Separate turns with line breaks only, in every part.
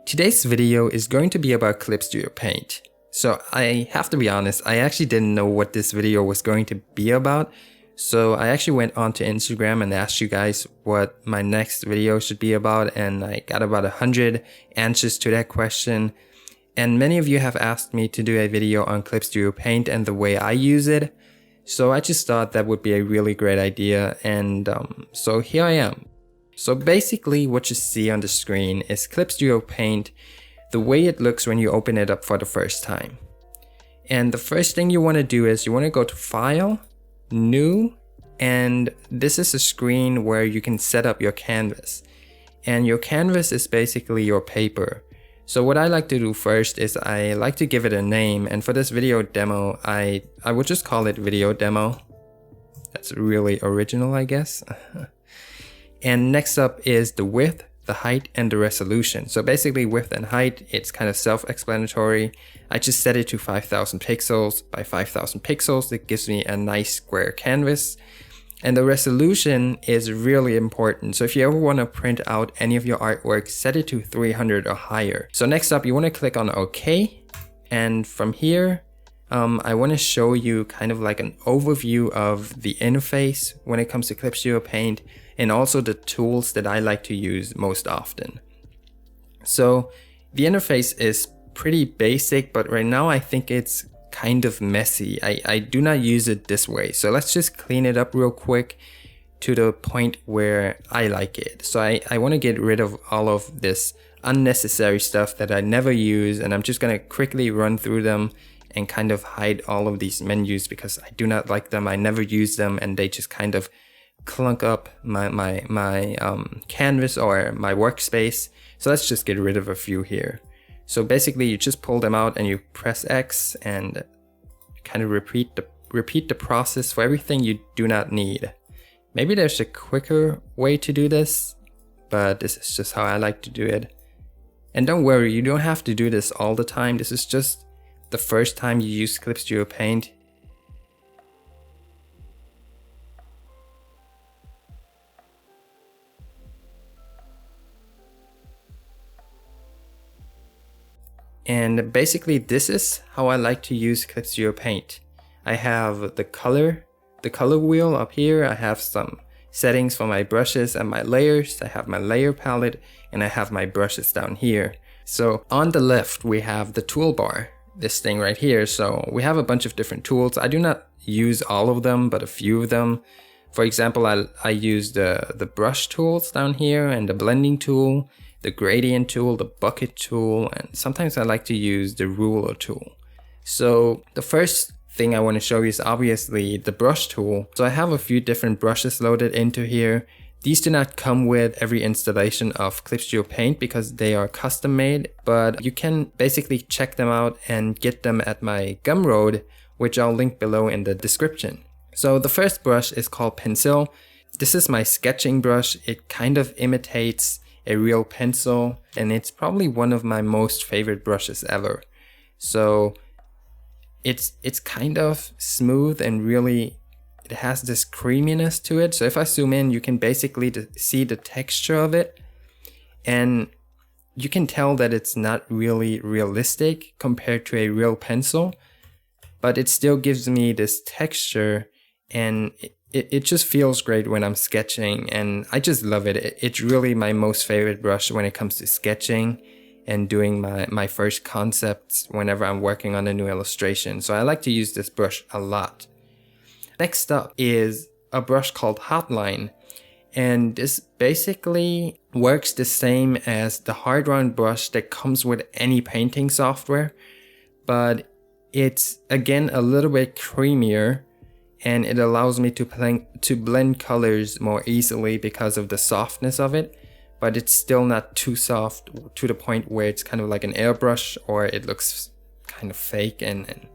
Today's video is going to be about Clip Studio Paint. So I have to be honest, I actually didn't know what this video was going to be about. So I actually went onto Instagram and asked you guys what my next video should be about, and I got about 100 answers to that question. And many of you have asked me to do a video on Clip Studio Paint and the way I use it. So I just thought that would be a really great idea, and so here I am. So basically what you see on the screen is Clip Studio Paint, the way it looks when you open it up for the first time. And the first thing you want to do is you want to go to File, New, and this is a screen where you can set up your canvas. And your canvas is basically your paper. So what I like to do first is I like to give it a name, and for this video demo, I would just call it Video Demo. That's really original, I guess. And next up is the width, the height, and the resolution. So basically width and height, it's kind of self-explanatory. I just set it to 5000 pixels by 5000 pixels. It gives me a nice square canvas. And the resolution is really important. So if you ever want to print out any of your artwork, set it to 300 or higher. So next up, you want to click on OK. And from here, I want to show you kind of like an overview of the interface when it comes to Clip Studio Paint, and also the tools that I like to use most often. So the interface is pretty basic, but right now I think it's kind of messy. I do not use it this way. So let's just clean it up real quick to the point where I like it. So I want to get rid of all of this unnecessary stuff that I never use, and I'm just going to quickly run through them and kind of hide all of these menus because I do not like them. I never use them, and they just kind of clunk up my canvas or my workspace. So let's just get rid of a few here. So basically you just pull them out and you press X and kind of repeat the process for everything you do not need. Maybe there's a quicker way to do this, but this is just how I like to do it. And don't worry, you don't have to do this all the time. This is just the first time you use Clip Studio Paint. And basically this is how I like to use Clip Studio Paint. I have the color wheel up here. I have some settings for my brushes and my layers. I have my layer palette, and I have my brushes down here. So on the left we have the toolbar, this thing right here. So we have a bunch of different tools. I do not use all of them, but a few of them. For example, I use the brush tools down here, and the blending tool, the gradient tool, the bucket tool, and sometimes I like to use the ruler tool. So the first thing I want to show you is obviously the brush tool. So I have a few different brushes loaded into here. These do not come with every installation of Clip Studio Paint because they are custom made, but you can basically check them out and get them at my Gumroad, which I'll link below in the description. So the first brush is called Pencil. This is my sketching brush. It kind of imitates a real pencil, and it's probably one of my most favorite brushes ever. So it's kind of smooth and really, it has this creaminess to it. So if I zoom in, you can basically see the texture of it, and you can tell that it's not really realistic compared to a real pencil, but it still gives me this texture, and it just feels great when I'm sketching, and I just love it. It's really my most favorite brush when it comes to sketching and doing my first concepts whenever I'm working on a new illustration. So I like to use this brush a lot. Next up is a brush called Hotline, and this basically works the same as the hard round brush that comes with any painting software, but it's again a little bit creamier, and it allows me to blend colors more easily because of the softness of it, but it's still not too soft to the point where it's kind of like an airbrush or it looks kind of fake and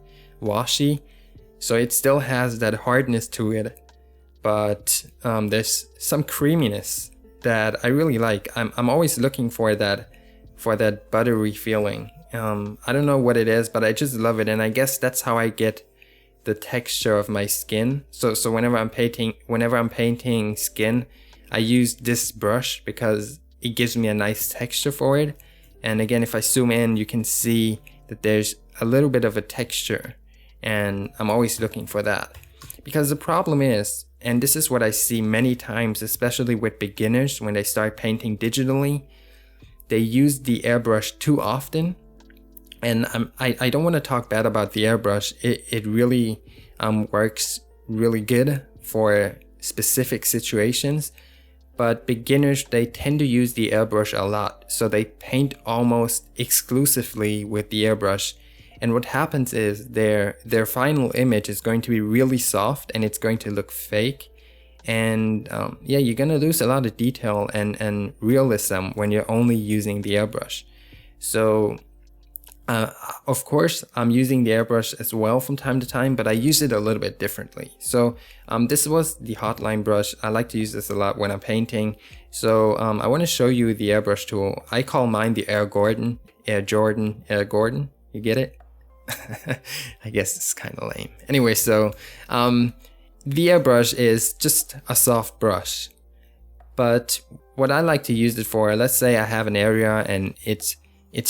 washy. So it still has that hardness to it, but there's some creaminess that I really like. I'm always looking for that buttery feeling. I don't know what it is, but I just love it, and I guess that's how I get the texture of my skin. So whenever I'm painting skin, I use this brush because it gives me a nice texture for it. And again, if I zoom in, you can see that there's a little bit of a texture, and I'm always looking for that. Because the problem is, and this is what I see many times, especially with beginners when they start painting digitally, they use the airbrush too often. And I don't want to talk bad about the airbrush. It really works really good for specific situations, but beginners, they tend to use the airbrush a lot, so they paint almost exclusively with the airbrush. And what happens is their final image is going to be really soft, and it's going to look fake. And yeah, you're gonna lose a lot of detail and realism when you're only using the airbrush. So of course, I'm using the airbrush as well from time to time, but I use it a little bit differently. So this was the Hotline brush. I like to use this a lot when I'm painting. So I want to show you the airbrush tool. I call mine the Air Gordon. You get it? I guess it's kind of lame. Anyway, so the airbrush is just a soft brush. But what I like to use it for, let's say I have an area and it's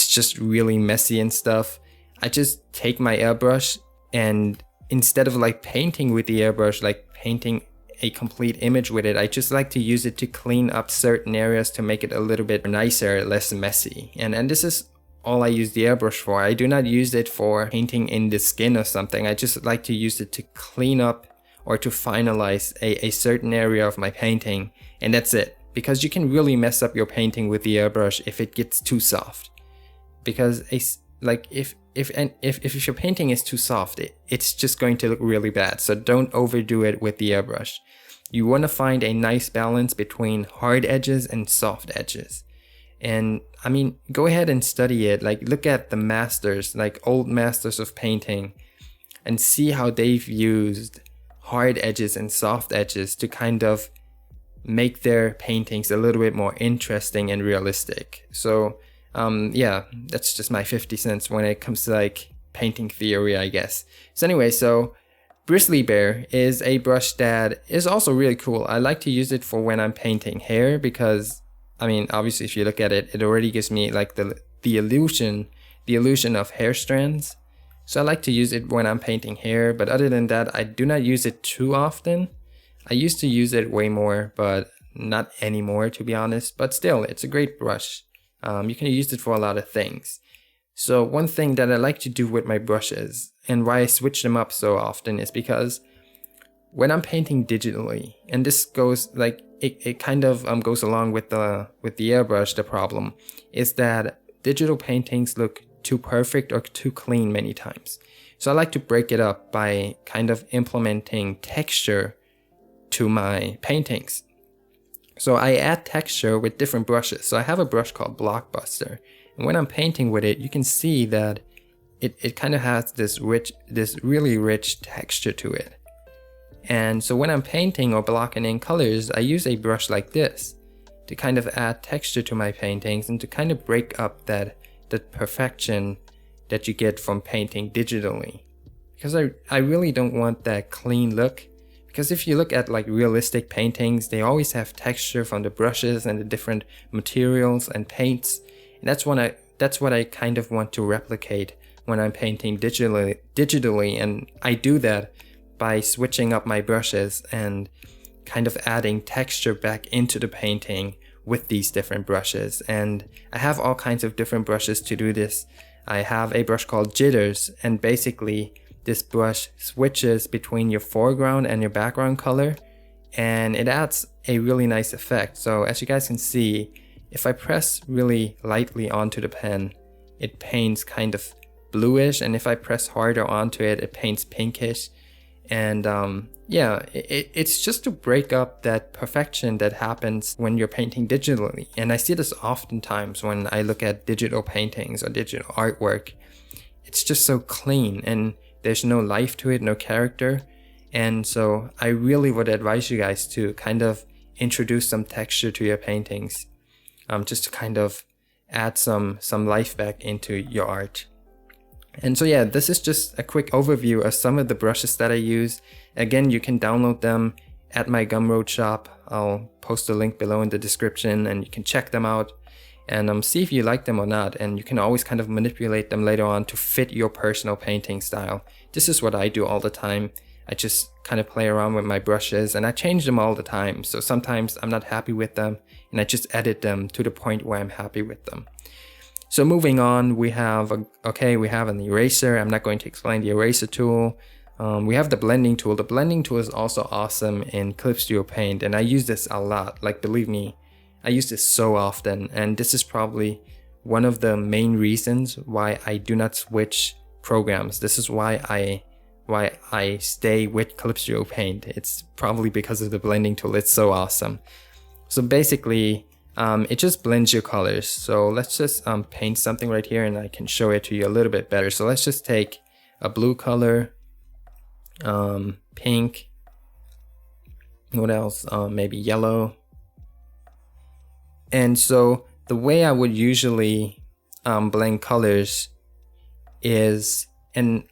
just really messy and stuff. I just take my airbrush, and instead of like painting with the airbrush, like painting a complete image with it, I just like to use it to clean up certain areas to make it a little bit nicer, less messy. And this is all I use the airbrush for. I do not use it for painting in the skin or something. I just like to use it to clean up or to finalize a certain area of my painting, and that's it. Because you can really mess up your painting with the airbrush if it gets too soft. Because if your painting is too soft, it's just going to look really bad. So don't overdo it with the airbrush. You want to find a nice balance between hard edges and soft edges. And I mean, go ahead and study it. Like, look at the masters, like old masters of painting, and see how they've used hard edges and soft edges to kind of make their paintings a little bit more interesting and realistic. So yeah, that's just my 50 cents when it comes to like painting theory, I guess. So anyway, so Bristly Bear is a brush that is also really cool. I like to use it for when I'm painting hair because, I mean, obviously if you look at it, it already gives me like the illusion of hair strands. So I like to use it when I'm painting hair, but other than that, I do not use it too often. I used to use it way more, but not anymore, to be honest. But still, it's a great brush. You can use it for a lot of things. So one thing that I like to do with my brushes, and why I switch them up so often, is because when I'm painting digitally, and this goes like it kind of goes along with the airbrush. The problem is that digital paintings look too perfect or too clean many times. So I like to break it up by kind of implementing texture to my paintings. So I add texture with different brushes. So I have a brush called Blockbuster, and when I'm painting with it, you can see that it kind of has this really rich texture to it. And so when I'm painting or blocking in colors, I use a brush like this to kind of add texture to my paintings and to kind of break up that perfection that you get from painting digitally. Because I really don't want that clean look. Because if you look at like realistic paintings, they always have texture from the brushes and the different materials and paints. And that's what I kind of want to replicate when I'm painting digitally. And I do that by switching up my brushes and kind of adding texture back into the painting with these different brushes. And I have all kinds of different brushes to do this. I have a brush called Jitters, and basically this brush switches between your foreground and your background color, and it adds a really nice effect. So as you guys can see, if I press really lightly onto the pen, it paints kind of bluish, and if I press harder onto it, it paints pinkish. And yeah, it's just to break up that perfection that happens when you're painting digitally. And I see this oftentimes when I look at digital paintings or digital artwork. It's just so clean and there's no life to it, no character. And so I really would advise you guys to kind of introduce some texture to your paintings, just to kind of add some life back into your art. And so yeah, this is just a quick overview of some of the brushes that I use. Again, you can download them at my Gumroad shop. I'll post a link below in the description and you can check them out. and see if you like them or not, and you can always kind of manipulate them later on to fit your personal painting style. This is what I do all the time. I just kind of play around with my brushes and I change them all the time. So sometimes I'm not happy with them and I just edit them to the point where I'm happy with them. So moving on, we have an eraser. I'm not going to explain the eraser tool. We have the blending tool. The blending tool is also awesome in Clip Studio Paint, and I use this a lot. Like, believe me, I use this so often, and this is probably one of the main reasons why I do not switch programs. This is why I stay with Clip Studio Paint. It's probably because of the blending tool. It's so awesome. So basically, it just blends your colors. So let's just paint something right here and I can show it to you a little bit better. So let's just take a blue color, pink, what else? Maybe yellow. And so the way I would usually blend colors is, and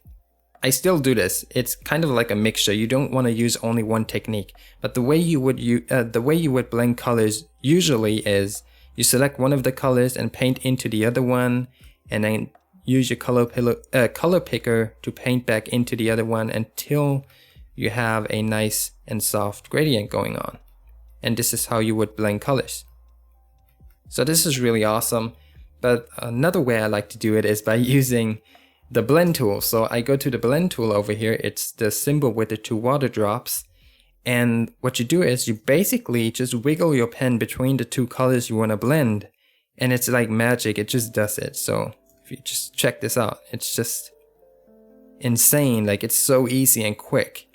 I still do this, it's kind of like a mixture. You don't want to use only one technique, but the way you would blend colors usually is you select one of the colors and paint into the other one, and then use your color picker to paint back into the other one until you have a nice and soft gradient going on. And this is how you would blend colors. So this is really awesome. But another way I like to do it is by using the blend tool. So I go to the blend tool over here. It's the symbol with the 2 water drops. And what you do is you basically just wiggle your pen between the 2 colors you want to blend. And it's like magic. It just does it. So if you just check this out, it's just insane. Like, it's so easy and quick.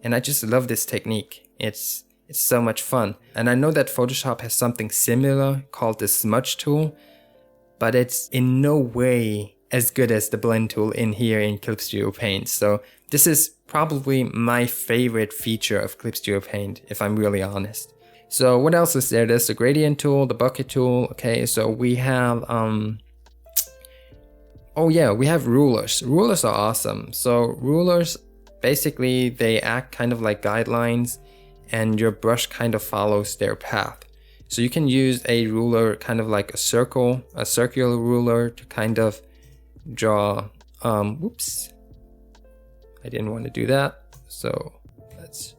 And I just love this technique. It's so much fun. And I know that Photoshop has something similar called the smudge tool, but it's in no way as good as the blend tool in here in Clip Studio Paint. So this is probably my favorite feature of Clip Studio Paint, if I'm really honest. So what else is there? There's the gradient tool, the bucket tool. Okay, so we have we have rulers. Rulers are awesome. So rulers, basically they act kind of like guidelines, and your brush kind of follows their path. So you can use a ruler kind of like a circular ruler to kind of draw, whoops, I didn't want to do that. So let's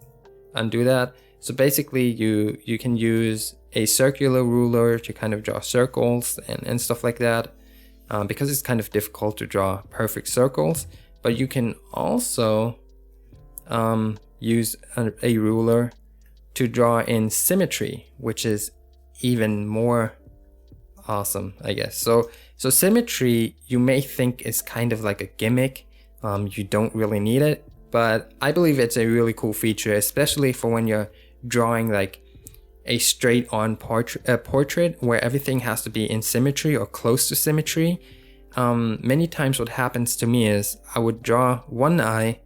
undo that. So basically you can use a circular ruler to kind of draw circles and stuff like that, because it's kind of difficult to draw perfect circles. But you can also use a ruler to draw in symmetry, which is even more awesome, I guess. So symmetry, you may think is kind of like a gimmick. You don't really need it, but I believe it's a really cool feature, especially for when you're drawing like a straight on portrait where everything has to be in symmetry or close to symmetry. Many times what happens to me is I would draw one eye,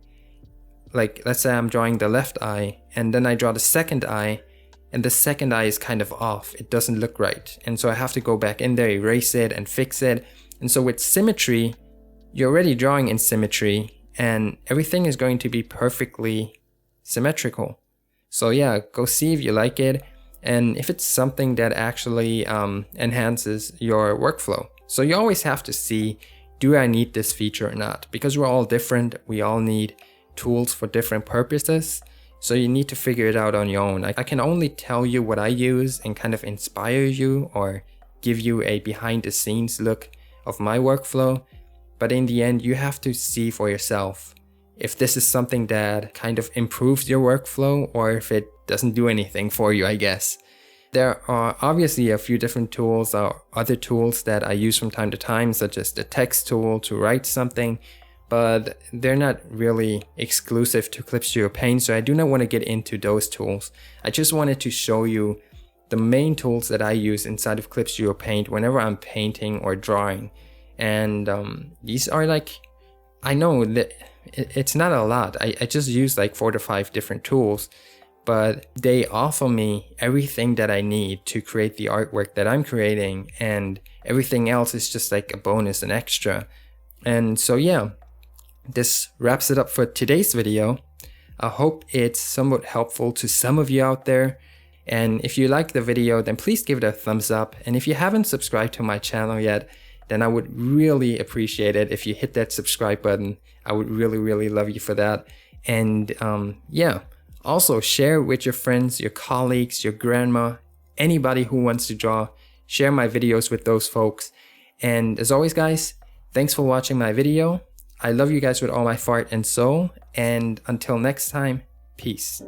like let's say I'm drawing the left eye, and then I draw the second eye, and the second eye is kind of off. It doesn't look right. And so I have to go back in there, erase it and fix it. And so with symmetry, you're already drawing in symmetry and everything is going to be perfectly symmetrical. So yeah, go see if you like it and if it's something that actually enhances your workflow. So you always have to see, do I need this feature or not? Because we're all different. We all need tools for different purposes. So you need to figure it out on your own. I can only tell you what I use and kind of inspire you or give you a behind the scenes look of my workflow. But in the end, you have to see for yourself if this is something that kind of improves your workflow or if it doesn't do anything for you, I guess. There are obviously a few different tools or other tools that I use from time to time, such as the text tool to write something, but they're not really exclusive to Clip Studio Paint, so I do not want to get into those tools. I just wanted to show you the main tools that I use inside of Clip Studio Paint whenever I'm painting or drawing. And these are like, I know that it's not a lot. I just use like 4 to 5 different tools, but they offer me everything that I need to create the artwork that I'm creating, and everything else is just like a bonus and extra. And so yeah, this wraps it up for today's video. I hope it's somewhat helpful to some of you out there. And if you like the video, then please give it a thumbs up. And if you haven't subscribed to my channel yet, then I would really appreciate it if you hit that subscribe button. I would really love you for that. And yeah, also share with your friends, your colleagues, your grandma, anybody who wants to draw. Share my videos with those folks. And as always, guys, thanks for watching my video. I love you guys with all my heart and soul. And until next time, peace.